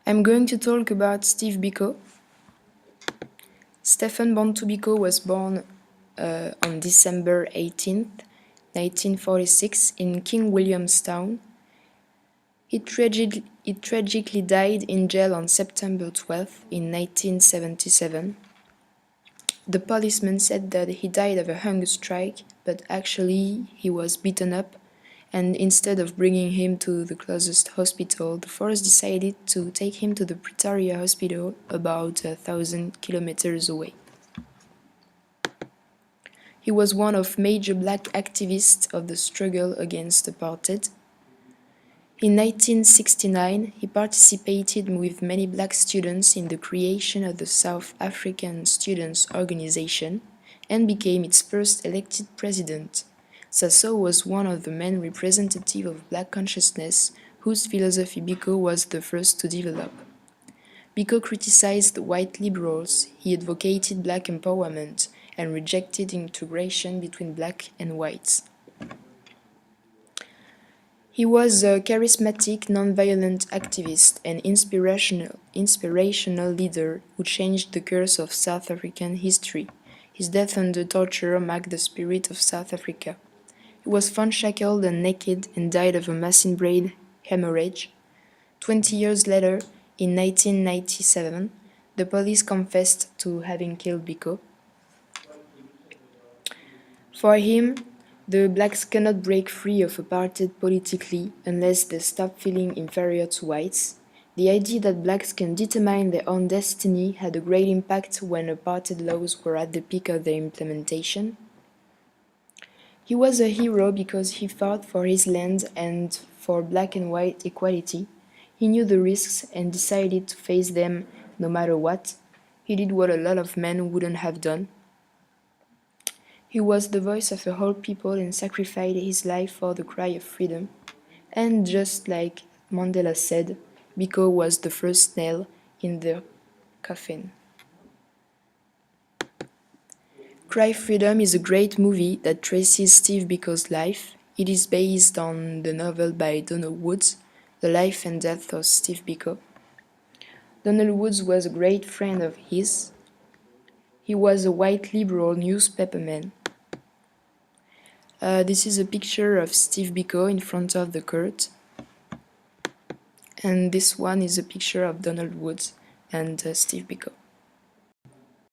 I'm going to talk about Steve Biko. Stephen Bantu Biko was born on December 18th, 1946 in King Williamstown. He tragically died in jail on September 12th in 1977. The policeman said that he died of a hunger strike, but actually he was beaten up, and instead of bringing him to the closest hospital, the force decided to take him to the Pretoria hospital about 1,000 kilometers away. He was one of major black activists of the struggle against apartheid. In 1969, he participated with many black students in the creation of the South African Students' Organization and became its first elected president. Sasso was one of the main representatives of black consciousness, whose philosophy Biko was the first to develop. Biko criticized white liberals, he advocated black empowerment, and rejected integration between black and whites. He was a charismatic, non-violent activist and inspirational leader who changed the course of South African history. His death under torture marked the spirit of South Africa. He was found shackled and naked and died of a massive brain hemorrhage. 20 years later, in 1997, the police confessed to having killed Biko. For him, the blacks cannot break free of apartheid politically unless they stop feeling inferior to whites. The idea that blacks can determine their own destiny had a great impact when apartheid laws were at the peak of their implementation. He was a hero because he fought for his land and for black and white equality. He knew the risks and decided to face them no matter what. He did what a lot of men wouldn't have done. He was the voice of a whole people and sacrificed his life for the cry of freedom. And just like Mandela said, Biko was the first nail in the coffin. Cry Freedom is a great movie that traces Steve Biko's life. It is based on the novel by Donald Woods, The Life and Death of Steve Biko. Donald Woods was a great friend of his. He was a white liberal newspaperman. This is a picture of Steve Biko in front of the court. And this one is a picture of Donald Woods and Steve Biko.